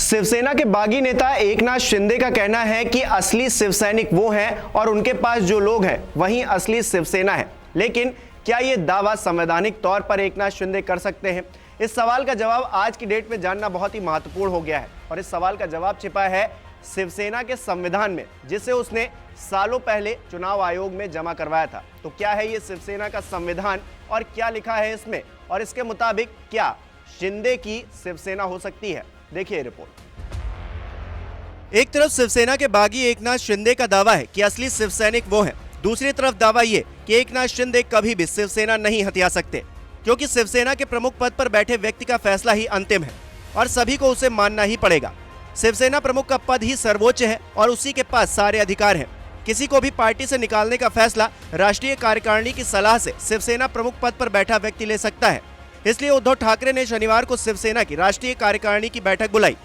शिवसेना के बागी नेता एकनाथ शिंदे का कहना है कि असली शिवसैनिक वो हैं और उनके पास जो लोग हैं वही असली शिवसेना है। लेकिन क्या ये दावा संवैधानिक तौर पर एकनाथ शिंदे कर सकते हैं? इस सवाल का जवाब आज की डेट में जानना बहुत ही महत्वपूर्ण हो गया है और इस सवाल का जवाब छिपा है शिवसेना के संविधान में, जिसे उसने सालों पहले चुनाव आयोग में जमा करवाया था। तो क्या है ये शिवसेना का संविधान और क्या लिखा है इसमें, और इसके मुताबिक क्या शिंदे की शिवसेना हो सकती है? देखिए रिपोर्ट। एक तरफ शिवसेना के बागी एकनाथ शिंदे का दावा है कि असली शिवसैनिक वो हैं। दूसरी तरफ दावा ये कि एकनाथ शिंदे कभी भी शिवसेना नहीं हथिया सकते, क्योंकि शिवसेना के प्रमुख पद पर बैठे व्यक्ति का फैसला ही अंतिम है और सभी को उसे मानना ही पड़ेगा। शिवसेना प्रमुख का पद ही सर्वोच्च है और उसी के पास सारे अधिकार हैं। किसी को भी पार्टी से निकालने का फैसला राष्ट्रीय कार्यकारिणी की सलाह से शिवसेना प्रमुख पद पर बैठा व्यक्ति ले सकता है। इसलिए उद्धव ठाकरे ने शनिवार को शिवसेना की राष्ट्रीय कार्यकारिणी की बैठक बुलाई।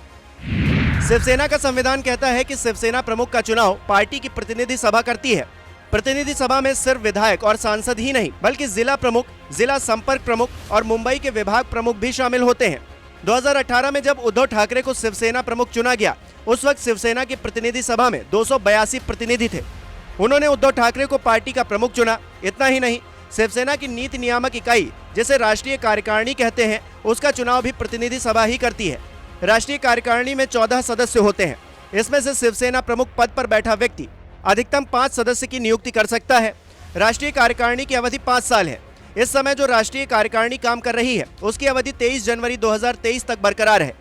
शिवसेना का संविधान कहता है कि शिवसेना प्रमुख का चुनाव पार्टी की प्रतिनिधि सभा करती है। प्रतिनिधि सभा में सिर्फ विधायक और सांसद ही नहीं, बल्कि जिला प्रमुख, जिला संपर्क प्रमुख और मुंबई के विभाग प्रमुख भी शामिल होते हैं। 2018 में जब उद्धव ठाकरे को शिवसेना प्रमुख चुना गया, उस वक्त शिवसेना की प्रतिनिधि सभा में 282 प्रतिनिधि थे। उन्होंने उद्धव ठाकरे को पार्टी का प्रमुख चुना। इतना ही नहीं, शिवसेना की नीति नियामक इकाई, जिसे राष्ट्रीय कार्यकारिणी कहते हैं, उसका चुनाव भी प्रतिनिधि सभा ही करती है। राष्ट्रीय कार्यकारिणी में 14 सदस्य होते हैं। इसमें से शिवसेना प्रमुख पद पर बैठा व्यक्ति अधिकतम 5 सदस्य की नियुक्ति कर सकता है। राष्ट्रीय कार्यकारिणी की अवधि 5 साल है। इस समय जो राष्ट्रीय कार्यकारिणी काम कर रही है, उसकी अवधि 23 जनवरी 2023 तक बरकरार है।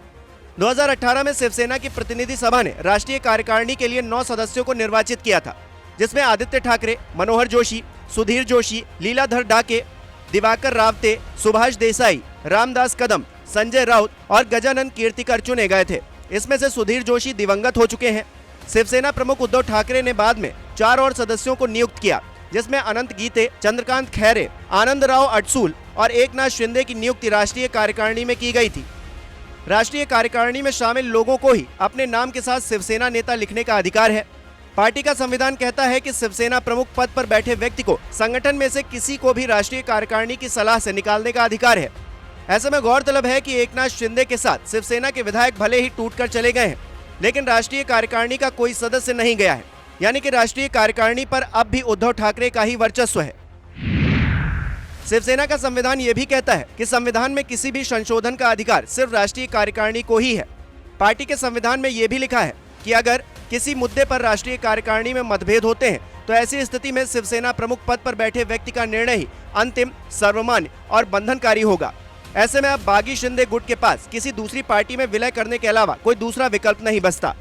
2018 में शिवसेना की प्रतिनिधि सभा ने राष्ट्रीय कार्यकारिणी के लिए 9 सदस्यों को निर्वाचित किया था, जिसमें आदित्य ठाकरे, मनोहर जोशी, सुधीर जोशी, लीलाधर डाके, दिवाकर रावते, सुभाष देसाई, रामदास कदम, संजय राउत और गजानन कीर्तिकर चुने गए थे। इसमें से सुधीर जोशी दिवंगत हो चुके हैं। शिवसेना प्रमुख उद्धव ठाकरे ने बाद में 4 और सदस्यों को नियुक्त किया, जिसमें अनंत गीते, चंद्रकांत खैरे, आनंद राव अडसूल और एकनाथ शिंदे की नियुक्ति राष्ट्रीय कार्यकारिणी में की गई थी। राष्ट्रीय कार्यकारिणी में शामिल लोगों को ही अपने नाम के साथ शिवसेना नेता लिखने का अधिकार है। पार्टी का संविधान कहता है कि शिवसेना प्रमुख पद पर बैठे व्यक्ति को संगठन में से किसी को भी राष्ट्रीय कार्यकारिणी की सलाह से निकालने का अधिकार है। ऐसे में गौरतलब है कि एकनाथ शिंदे के साथ शिवसेना के विधायक भले ही टूटकर चले गए हैं, लेकिन राष्ट्रीय कार्यकारिणी का कोई सदस्य नहीं गया है। यानी कि राष्ट्रीय कार्यकारिणी पर अब भी उद्धव ठाकरे का ही वर्चस्व है। शिवसेना का संविधान ये भी कहता है कि संविधान में किसी भी संशोधन का अधिकार सिर्फ राष्ट्रीय कार्यकारिणी को ही है। पार्टी के संविधान में यह भी लिखा है कि अगर किसी मुद्दे पर राष्ट्रीय कार्यकारिणी में मतभेद होते हैं, तो ऐसी स्थिति में शिवसेना प्रमुख पद पर बैठे व्यक्ति का निर्णय ही अंतिम, सर्वमान्य और बंधनकारी होगा। ऐसे में अब बागी शिंदे गुट के पास किसी दूसरी पार्टी में विलय करने के अलावा कोई दूसरा विकल्प नहीं बचता।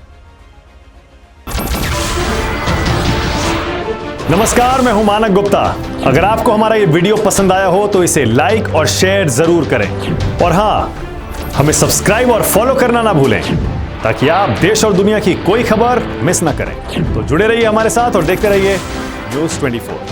नमस्कार, मैं हूं मानक गुप्ता। अगर आपको हमारा ये वीडियो पसंद आया हो तो इसे लाइक और शेयर जरूर करें, और हां, हमें सब्सक्राइब और फॉलो करना ना भूलें, ताकि आप देश और दुनिया की कोई खबर मिस ना करें। तो जुड़े रहिए हमारे साथ और देखते रहिए न्यूज़ 24।